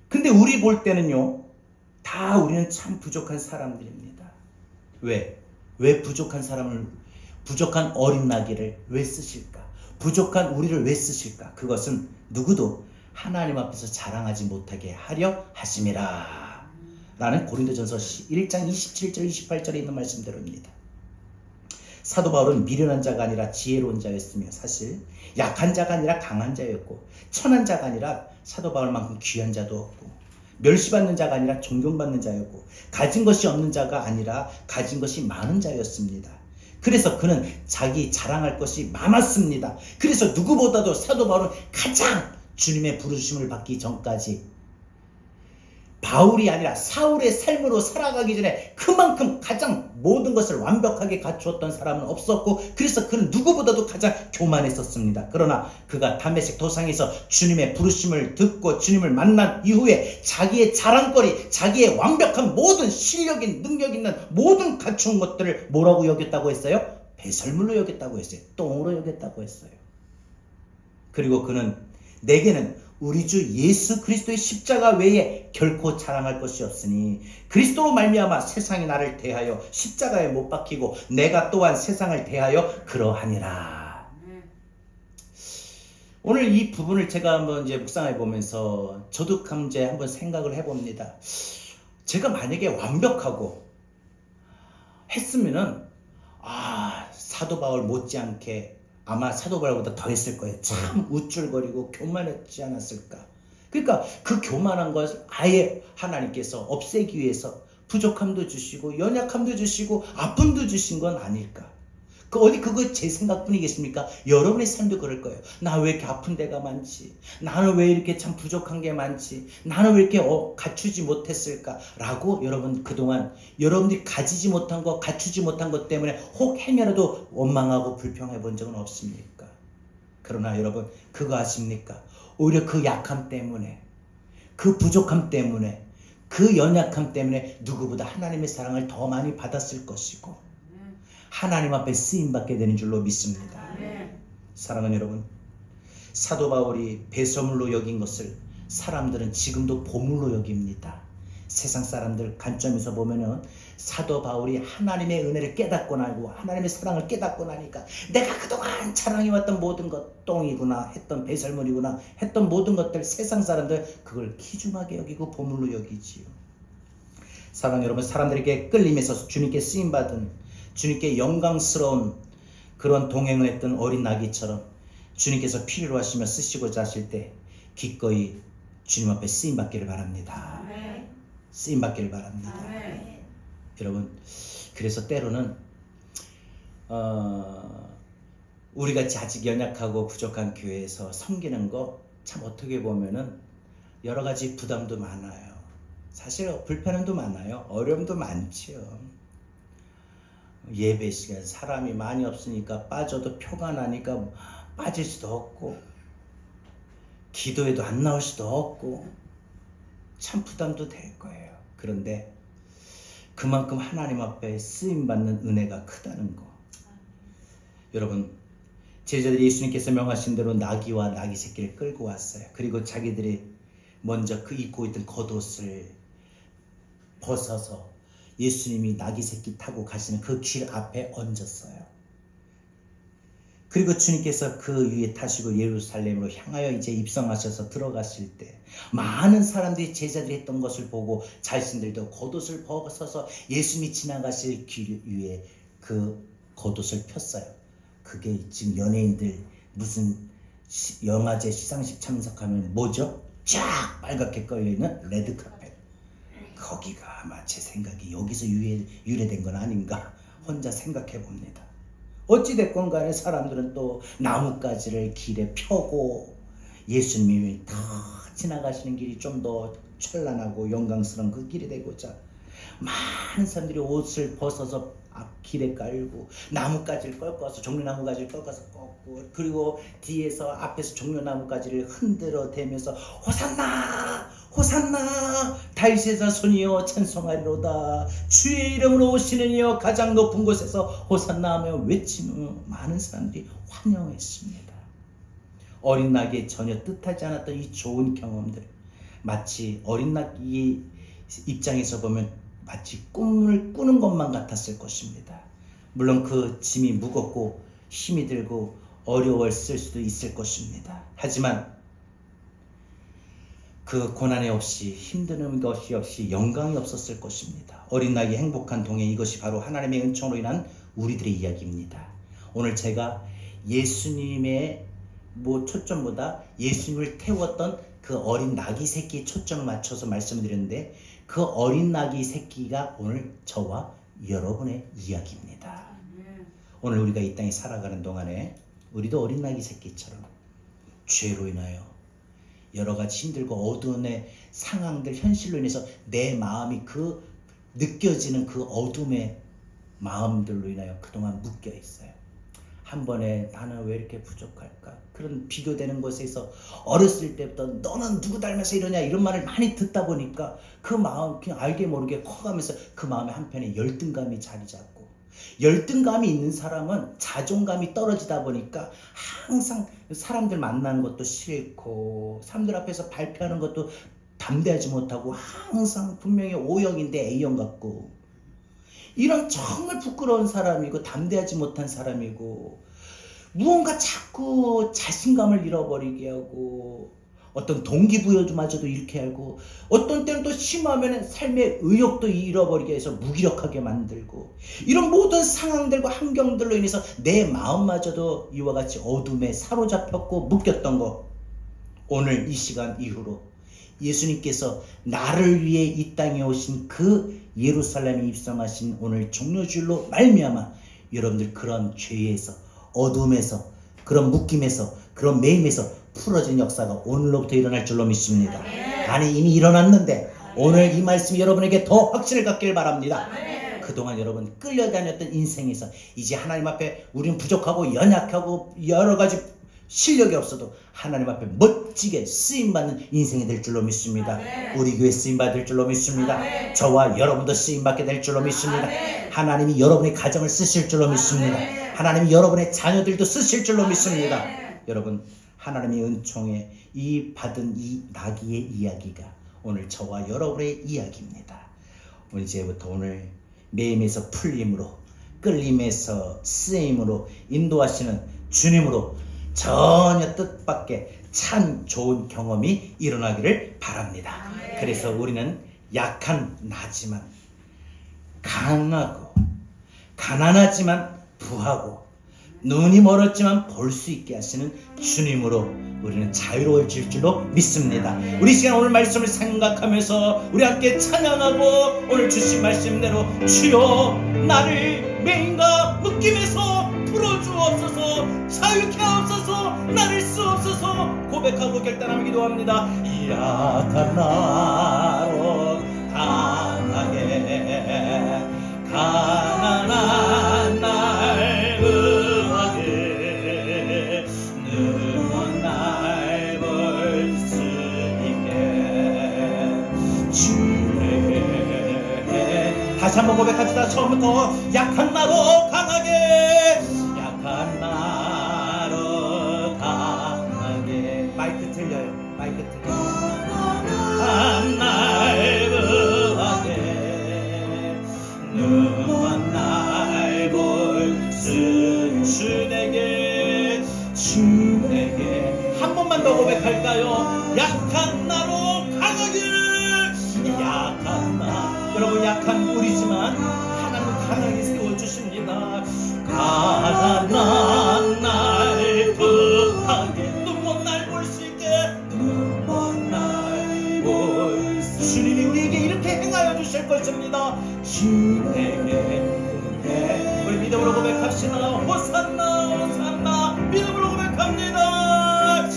근데 우리 볼 때는요, 다 우리는 참 부족한 사람들입니다. 왜 부족한 사람을, 부족한 어린 나귀를 왜 쓰실까? 부족한 우리를 왜 쓰실까? 그것은 누구도 하나님 앞에서 자랑하지 못하게 하려 하심이라 라는 고린도전서 1장 27절 28절에 있는 말씀대로입니다. 사도 바울은 미련한 자가 아니라 지혜로운 자였으며, 사실 약한 자가 아니라 강한 자였고, 천한 자가 아니라 사도 바울만큼 귀한 자도 없고, 멸시받는 자가 아니라 존경받는 자였고, 가진 것이 없는 자가 아니라 가진 것이 많은 자였습니다. 그래서 그는 자기 자랑할 것이 많았습니다. 그래서 누구보다도 사도 바울은 가장 주님의 부르심을 받기 전까지 바울이 아니라 사울의 삶으로 살아가기 전에 그만큼 가장 모든 것을 완벽하게 갖추었던 사람은 없었고, 그래서 그는 누구보다도 가장 교만했었습니다. 그러나 그가 다메섹 도상에서 주님의 부르심을 듣고 주님을 만난 이후에 자기의 자랑거리, 자기의 완벽한 모든 실력인, 능력 있는 모든 갖춘 것들을 뭐라고 여겼다고 했어요? 배설물로 여겼다고 했어요. 똥으로 여겼다고 했어요. 그리고 그는 내게는 우리 주 예수 그리스도의 십자가 외에 결코 자랑할 것이 없으니 그리스도로 말미암아 세상이 나를 대하여 십자가에 못 박히고 내가 또한 세상을 대하여 그러하니라. 오늘 이 부분을 제가 한번 이제 묵상해 보면서 저도 이제 한번 생각을 해봅니다. 제가 만약에 완벽하고 했으면은 사도 바울 못지않게 아마 사도 바울보다 더 했을 거예요. 참 우쭐거리고 교만했지 않았을까. 그러니까 그 교만한 것을 아예 하나님께서 없애기 위해서 부족함도 주시고 연약함도 주시고 아픔도 주신 건 아닐까. 그거 제 생각뿐이겠습니까? 여러분의 삶도 그럴 거예요. 나 왜 이렇게 아픈 데가 많지? 나는 왜 이렇게 참 부족한 게 많지? 나는 왜 이렇게 갖추지 못했을까? 라고 여러분 그동안 여러분들이 가지지 못한 것, 갖추지 못한 것 때문에 혹 행여라도 원망하고 불평해 본 적은 없습니까? 그러나 여러분 그거 아십니까? 오히려 그 약함 때문에, 그 부족함 때문에, 그 연약함 때문에 누구보다 하나님의 사랑을 더 많이 받았을 것이고 하나님 앞에 쓰임받게 되는 줄로 믿습니다. 사랑하는 여러분, 사도 바울이 배설물로 여긴 것을 사람들은 지금도 보물로 여깁니다. 세상 사람들 관점에서 보면은 사도 바울이 하나님의 은혜를 깨닫고 나고 하나님의 사랑을 깨닫고 나니까 내가 그동안 자랑해왔던 모든 것 똥이구나 했던 배설물이구나 했던 모든 것들 세상 사람들 그걸 귀중하게 여기고 보물로 여기지요. 사랑하는 여러분, 사람들에게 끌림에서 주님께 쓰임받은, 주님께 영광스러운 그런 동행을 했던 어린 나귀처럼 주님께서 필요로 하시며 쓰시고자 하실 때 기꺼이 주님 앞에 쓰임받기를 바랍니다. 쓰임받기를 바랍니다. 여러분, 그래서 때로는 우리같이 아직 연약하고 부족한 교회에서 섬기는 거 참 어떻게 보면은 여러 가지 부담도 많아요. 사실 불편함도 많아요. 어려움도 많죠. 예배 시간 사람이 많이 없으니까 빠져도 표가 나니까 빠질 수도 없고 기도에도 안 나올 수도 없고 참 부담도 될 거예요. 그런데 그만큼 하나님 앞에 쓰임받는 은혜가 크다는 거. 여러분, 제자들이 예수님께서 명하신 대로 나귀와 나귀 새끼를 끌고 왔어요. 그리고 자기들이 먼저 그 입고 있던 겉옷을 벗어서 예수님이 나귀 새끼 타고 가시는 그 길 앞에 얹었어요. 그리고 주님께서 그 위에 타시고 예루살렘으로 향하여 이제 입성하셔서 들어가실 때 많은 사람들이 제자들이 했던 것을 보고 자신들도 겉옷을 벗어서 예수님이 지나가실 길 위에 그 겉옷을 폈어요. 그게 지금 연예인들 무슨 영화제 시상식 참석하면 뭐죠? 쫙 빨갛게 꺼여있는 레드카펫. 거기가 아마 제 생각이 여기서 유래된 건 아닌가 혼자 생각해 봅니다. 어찌됐건 간에 사람들은 또 나뭇가지를 길에 펴고 예수님이 다 지나가시는 길이 좀 더 찬란하고 영광스러운 그 길이 되고자 많은 사람들이 옷을 벗어서 앞 길에 깔고 나뭇가지를 꺾어서 종려나무가지를 꺾어서 꺾고 그리고 뒤에서 앞에서 종려나무가지를 흔들어 대면서 호산나 호산나 다윗의 자손이여 찬송하리로다 주의 이름으로 오시는 이여 가장 높은 곳에서 호산나 하며 외치며 많은 사람들이 환영했습니다. 어린 나귀에 전혀 뜻하지 않았던 이 좋은 경험들 마치 어린 나귀 입장에서 보면 마치 꿈을 꾸는 것만 같았을 것입니다. 물론 그 짐이 무겁고 힘이 들고 어려웠을 수도 있을 것입니다. 하지만 그 고난이 없이 힘드는 것이 없이 영광이 없었을 것입니다. 어린 나귀의 행복한 동행 이것이 바로 하나님의 은총으로 인한 우리들의 이야기입니다. 오늘 제가 예수님의 초점보다 예수님을 태웠던 그 어린 나귀 새끼에 초점을 맞춰서 말씀을 드렸는데 그 어린 나귀 새끼가 오늘 저와 여러분의 이야기입니다. 오늘 우리가 이 땅에 살아가는 동안에 우리도 어린 나귀 새끼처럼 죄로 인하여 여러 가지 힘들고 어두운 상황들 현실로 인해서 내 마음이 그 느껴지는 그 어둠의 마음들로 인하여 그동안 묶여 있어요. 한 번에 나는 왜 이렇게 부족할까? 그런 비교되는 것에서 어렸을 때부터 너는 누구 닮아서 이러냐 이런 말을 많이 듣다 보니까 그 마음 그냥 알게 모르게 커가면서 그 마음에 한편에 열등감이 자리 잡고 열등감이 있는 사람은 자존감이 떨어지다 보니까 항상 사람들 만나는 것도 싫고 사람들 앞에서 발표하는 것도 담대하지 못하고 항상 분명히 O형인데 A형 같고 이런 정말 부끄러운 사람이고 담대하지 못한 사람이고 무언가 자꾸 자신감을 잃어버리게 하고 어떤 동기부여마저도 잃게 하고 어떤 때는 또 심하면 삶의 의욕도 잃어버리게 해서 무기력하게 만들고 이런 모든 상황들과 환경들로 인해서 내 마음마저도 이와 같이 어둠에 사로잡혔고 묶였던 것 오늘 이 시간 이후로 예수님께서 나를 위해 이 땅에 오신 그 예루살렘에 입성하신 오늘 종려주일로 말미암아 여러분들 그런 죄에서 어둠에서 그런 묶임에서 그런 매임에서 풀어진 역사가 오늘로부터 일어날 줄로 믿습니다. 아니 이미 일어났는데 오늘 이 말씀이 여러분에게 더 확신을 갖길 바랍니다. 그동안 여러분 끌려다녔던 인생에서 이제 하나님 앞에 우리는 부족하고 연약하고 여러 가지 실력이 없어도 하나님 앞에 멋지게 쓰임받는 인생이 될 줄로 믿습니다. 우리 교회 쓰임받을 줄로 믿습니다. 저와 여러분도 쓰임받게 될 줄로 믿습니다. 하나님이 여러분의 가정을 쓰실 줄로 믿습니다. 하나님이 여러분의 자녀들도 쓰실 줄로 믿습니다. 여러분 하나님의 은총에 이 받은 이 나귀의 이야기가 오늘 저와 여러분의 이야기입니다. 이제부터 오늘 매임에서 풀림으로 끌림에서 쓰임으로 인도하시는 주님으로 전혀 뜻밖의 참 좋은 경험이 일어나기를 바랍니다. 그래서 우리는 약한 나지만 강하고 가난하지만 부하고 눈이 멀었지만 볼 수 있게 하시는 주님으로 우리는 자유로워질 줄로 믿습니다. 우리 시간 오늘 말씀을 생각하면서 우리 함께 찬양하고 오늘 주신 말씀대로 주여 나를 매임과 묶임에서 풀어주옵소서 자유케 하옵소서 나를 쓰옵소서 고백하고 결단하며 기도합니다. 약한 나로 강하게 가난한 날 의하게 능한 날 볼 수 있게 주에게 다시 한번 고백합시다. 처음부터 약한 나로 강하게 약한 나로 강하게 마이크 틀려요. 마이크 틀려요. 날 의하게 능한 날 볼 수 주에게 한 번만 더 고백할까요? 약한 나로 강하게 약한 나 여러분 약한 우리지만 하나님은 강하게 세워주십니다. 가난한 주님이 우리에게 이렇게 행하여 주실 것입니다. 우리 믿음으로 고백합시다. 호산나 호산나 믿음으로 고백합니다.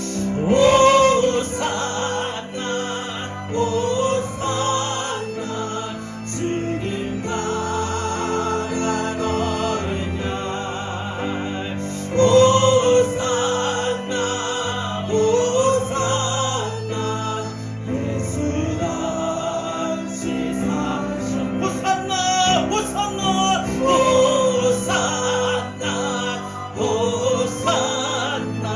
호산나 호산나 지금 당한 어린 양 호산나 호산나 예수 다시 사셔 호산나 호산나 호산나 호산나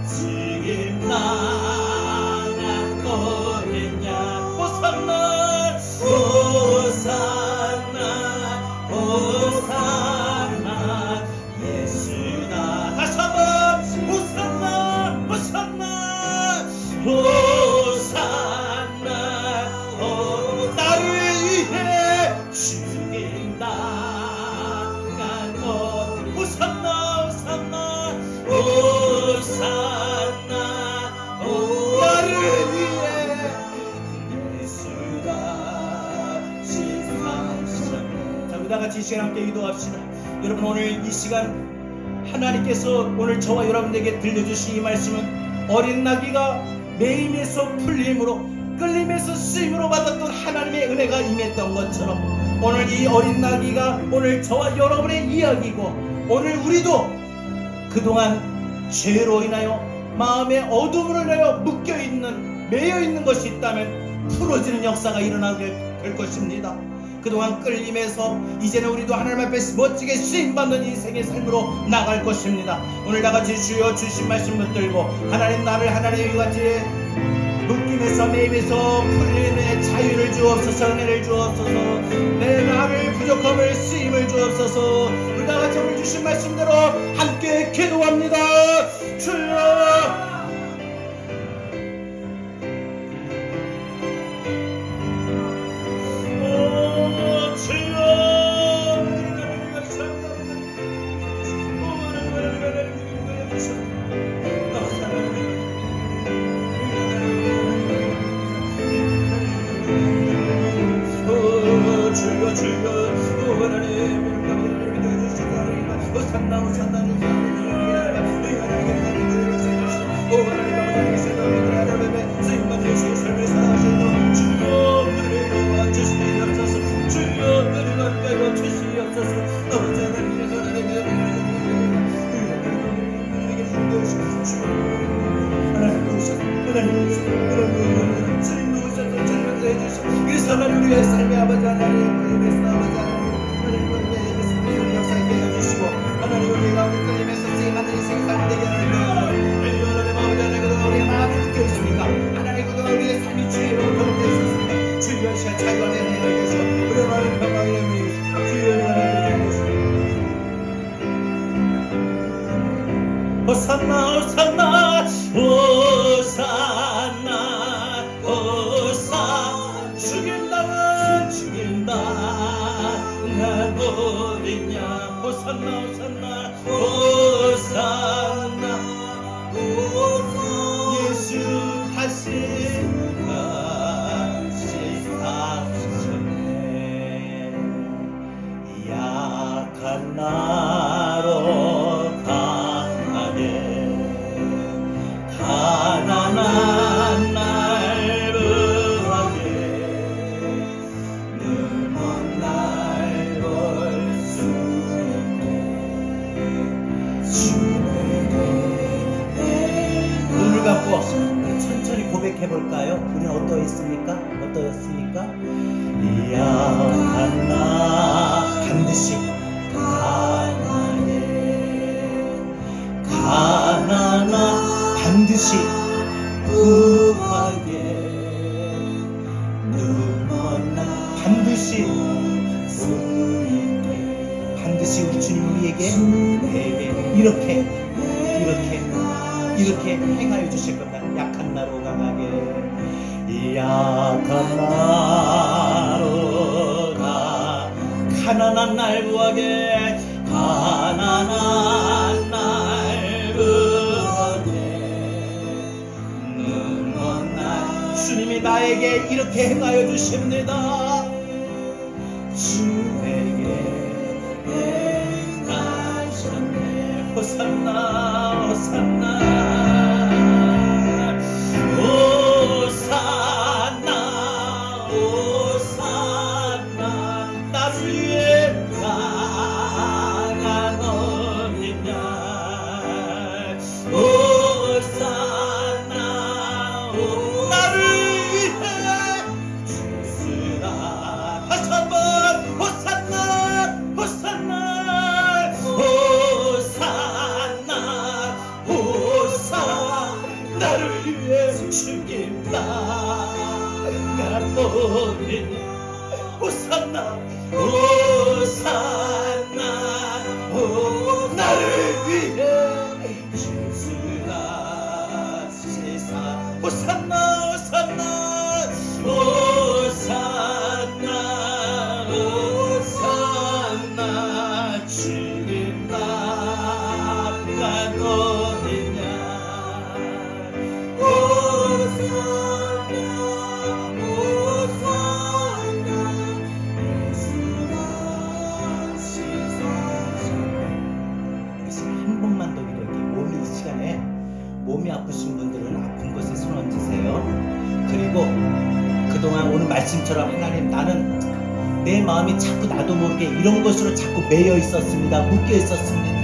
지금 나간 어린 양 호산나 호산나 호산나 예수다 다시 한번 호산나 호산나 호산나 나를 위해 죽인다간 것 호산나 호산나 호산나 나를 위해 예수가 지사셨. 자, 우리 다같이 이 시간 함께 기도합시다. 여러분 오늘 이 시간 하나님께서 오늘 저와 여러분에게 들려주신 이 말씀은 어린 나귀가 매임에서 풀림으로 끌림에서 쓰임으로 받았던 하나님의 은혜가 임했던 것처럼 오늘 이 어린 나귀가 오늘 저와 여러분의 이야기고 오늘 우리도 그동안 죄로 인하여 마음의 어둠으로 인하여 묶여있는 매여있는 것이 있다면 풀어지는 역사가 일어나게 될 것입니다. 그동안 끌림에서 이제는 우리도 하나님 앞에 멋지게 쓰임받는 인생의 삶으로 나갈 것입니다. 오늘 다같이 주여 주신 말씀 붙들고 하나님 나를 하나님의 같이 묶임에서 매임에서 풀림의 자유를 주옵소서 은혜를 주옵소서 내 나를 부족함을 쓰임을 주옵소서 우리 다같이 오늘 주신 말씀대로 함께 기도합니다. 주여 하나님 우리의 삶의 아버지 하나님 우리의 아버지 하나님 우리의 역사에 깨어주시고 하나님 우리가 끌림에서 쓰임받는 인생의 삶 되게 하나님 하나님 아버지 하나님 우리의 마음이 묶여 있습니까? 하나님 그동안 우리의 삶이 죄로 더럽게 있었습니다. 주여 시간 자유 안에 내려 주시고 우리의 마음을 평강히 내밀어 주여 하나님 호산나 호산나 호산나 호산나 죽인다 죽인다 날 어린 양 호산나 호산나 호산나 예수 다시 사셨네 약한 나로 강하게 가난한 날 부하게 눈먼 날 볼 수 있네 주님의 눈을 감고 천천히 고백해볼까요? 우리는 어떠했습니까? 어떠했습니까? 약한 나 반드시 가난한 반드시 구하게 눈먼 날 반드시 반드시 우리 주님 우리에게 이렇게 행하여 주실 겁니다. 약한 나로 강하게 약한 나로 가 가난한 날 구하게 가난한 날 구하게 눈먼 날 주님이 나에게 이렇게 행하여 주십니다. 주 내게 행하셨네. 호산나 호산나 호산나 호산나. 나를 위해 강한 어린 양. 호산나 나를 위해 주시라. 다시 한번 호산나 호산나 호산나 호산나. 나를 위해 죽인다 어린 호산나 호산나 나를 위해 주시라. 시사 호산나 호산나 호산나 호산나. 죽인다 어린 양. 한 번만 더 이렇게 몸이 이 시간에 몸이 아프신 분들은 아픈 곳에 손 얹으세요. 그리고 그동안 오늘 말씀처럼 하나님, 나는 내 마음이 자꾸 나도 모르게 이런 것으로 자꾸 매여 있었습니다. 묶여 있었습니다.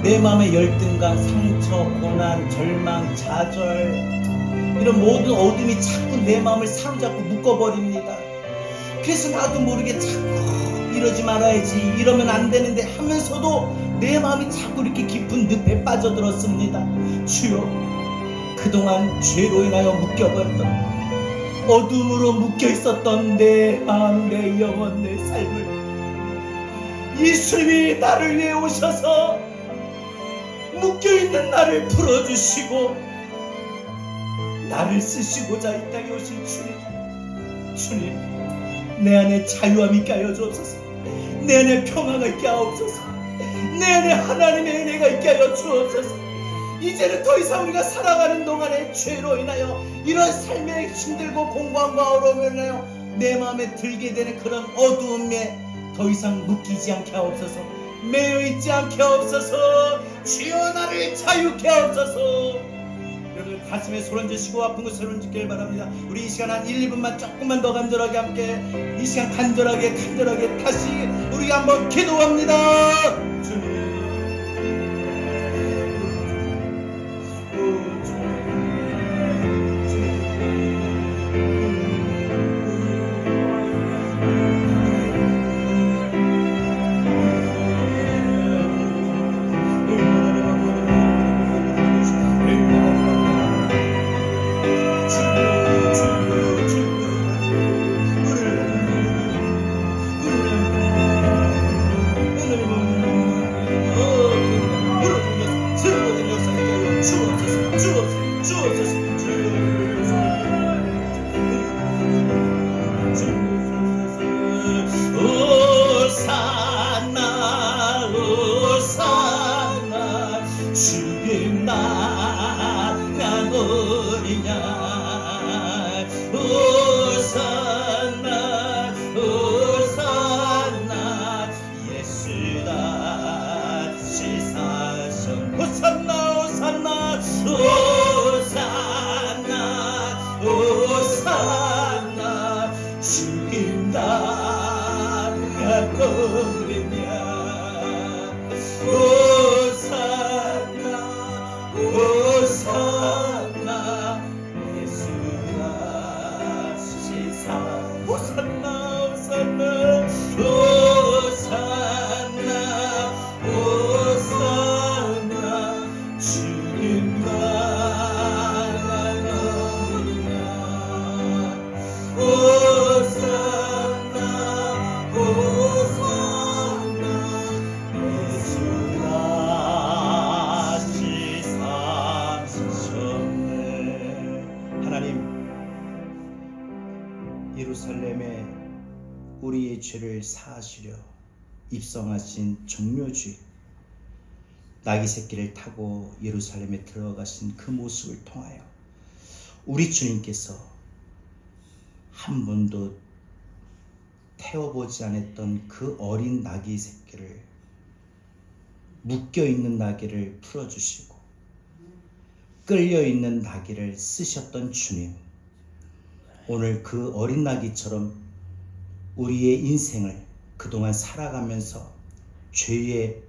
내 마음의 열등감, 상처, 고난, 절망, 좌절, 이런 모든 어둠이 자꾸 내 마음을 사로잡고 묶어버립니다. 그래서 나도 모르게 자꾸 이러지 말아야지, 이러면 안 되는데 하면서도 내 마음이 자꾸 이렇게 깊은 늪에 빠져들었습니다. 주여, 그동안 죄로 인하여 묶여버렸던, 어둠으로 묶여있었던 내 마음, 내 영혼, 내 삶을 예수님이 나를 위해 오셔서 묶여있는 나를 풀어주시고 나를 쓰시고자 이 땅에 오신 주님, 내 안에 자유함이 있게 하여 주옵소서. 내 안에 평화가 있게 하옵소서. 내 안에 하나님의 은혜가 있게 하여 주옵소서. 이제는 더 이상 우리가 살아가는 동안에 죄로 인하여 이런 삶에 힘들고 공부함과 어려움을 인하여 내 마음에 들게 되는 그런 어두움에 더 이상 묶이지 않게 하옵소서. 매여있지 않게 하옵소서. 주여, 나를 자유케 하옵소서. 여러분 가슴에 손 얹으시고 아픈 곳에 손 얹기를 바랍니다. 우리 이 시간 한 1, 2분만 조금만 더 간절하게 함께, 이 시간 간절하게 다시 우리가 한번 기도합니다. 주님, 예루살렘에 우리의 죄를 사하시려 입성하신 종묘주의, 나귀 새끼를 타고 예루살렘에 들어가신 그 모습을 통하여 우리 주님께서 한 번도 태워보지 않았던 그 어린 나귀 새끼를, 묶여있는 나귀를 풀어주시고 끌려있는 나귀를 쓰셨던 주님, 오늘 그 어린 나귀처럼 우리의 인생을 그동안 살아가면서 죄에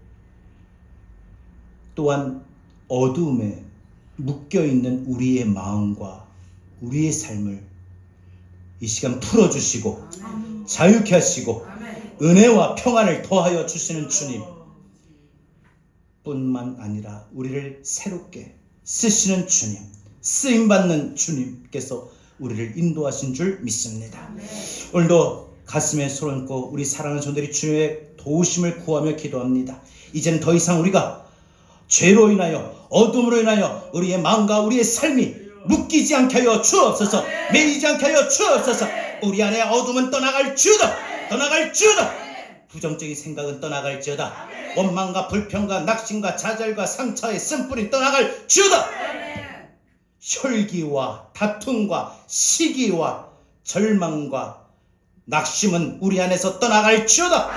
또한 어두움에 묶여있는 우리의 마음과 우리의 삶을 이 시간 풀어주시고 자유케 하시고 은혜와 평안을 더하여 주시는 주님 뿐만 아니라 우리를 새롭게 쓰시는 주님, 쓰임받는 주님께서 우리를 인도하신 줄 믿습니다. 오늘도 가슴에 손을 얹고 우리 사랑하는 종들이 주님의 도우심을 구하며 기도합니다. 이제는 더 이상 우리가 죄로 인하여 어둠으로 인하여 우리의 마음과 우리의 삶이 묶이지 않게 하여 주옵소서. 매이지 않게 하여 주옵소서. 우리 안에 어둠은 떠나갈지어다. 떠나갈지어다. 부정적인 생각은 떠나갈지어다. 원망과 불평과 낙심과 좌절과 상처의 쓴뿌리 떠나갈지어다. 혈기와 다툼과 시기와 절망과 낙심은 우리 안에서 떠나갈지어다.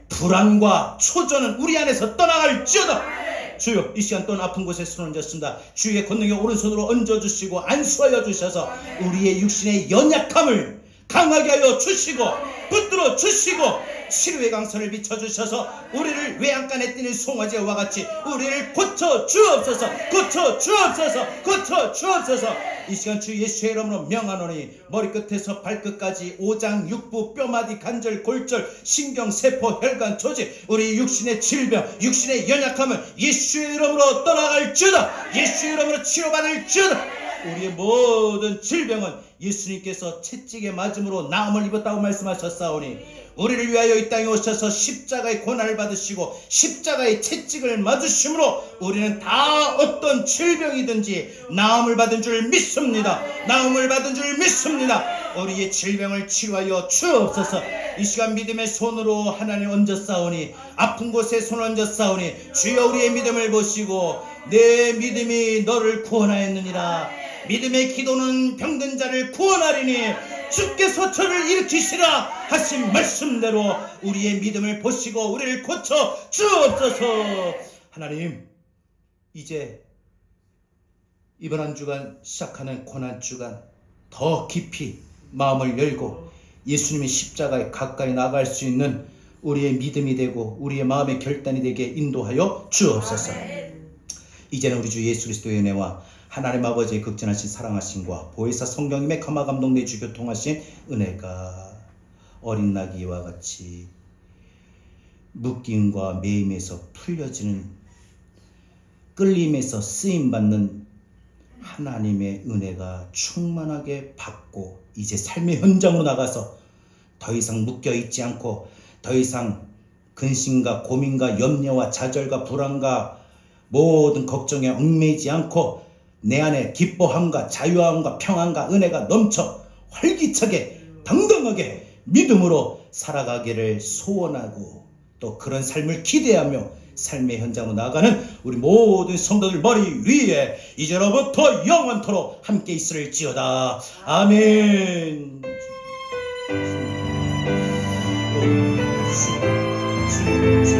불안과 초조는 우리 안에서 떠나갈지어다. 주여, 이 시간 또한 아픈 곳에 손을 얹었습니다. 주의 권능의 오른손으로 얹어주시고 안수하여 주셔서 우리의 육신의 연약함을 강하게 하여 주시고 붙들어 주시고 치료의 강선을 비춰주셔서 우리를 외양간에 뛰는 송아지와 같이 우리를 고쳐 주옵소서. 고쳐 주옵소서. 고쳐 주옵소서. 이 시간 주 예수의 이름으로 명하노니 머리끝에서 발끝까지 오장 육부 뼈마디 관절 골절 신경 세포 혈관 조직 우리 육신의 질병 육신의 연약함은 예수의 이름으로 떠나갈지어다. 예수의 이름으로 치료받을지어다. 우리의 모든 질병은 예수님께서 채찍에 맞음으로 나음을 입었다고 말씀하셨사오니 우리를 위하여 이 땅에 오셔서 십자가의 고난을 받으시고 십자가의 채찍을 맞으심으로 우리는 다 어떤 질병이든지 나음을 받은 줄 믿습니다. 나음을 받은 줄 믿습니다. 우리의 질병을 치유하여 주옵소서. 이 시간 믿음의 손으로 하나님 얹었사오니 아픈 곳에 손을 얹었사오니 주여 우리의 믿음을 보시고 내 믿음이 너를 구원하였느니라. 믿음의 기도는 병든 자를 구원하리니 주께서 저를 일으키시라 하신 말씀대로 우리의 믿음을 보시고 우리를 고쳐 주옵소서. 하나님, 이제 이번 한 주간 시작하는 고난 주간 더 깊이 마음을 열고 예수님의 십자가에 가까이 나아갈 수 있는 우리의 믿음이 되고 우리의 마음의 결단이 되게 인도하여 주옵소서. 이제는 우리 주 예수 그리스도의 은혜와 하나님 아버지의 극진하신 사랑하심과 보혜사 성령님의 감화 감동 내주 교통하신 은혜가 어린 나귀와 같이 묶임과 매임에서 풀려지는 끌림에서 쓰임받는 하나님의 은혜가 충만하게 받고 이제 삶의 현장으로 나가서 더 이상 묶여있지 않고 더 이상 근심과 고민과 염려와 좌절과 불안과 모든 걱정에 얽매이지 않고 내 안에 기뻐함과 자유함과 평안과 은혜가 넘쳐 활기차게 당당하게 믿음으로 살아가기를 소원하고 또 그런 삶을 기대하며 삶의 현장으로 나아가는 우리 모든 성도들 머리 위에 이제로부터 영원토록 함께 있을지어다. 아멘. 주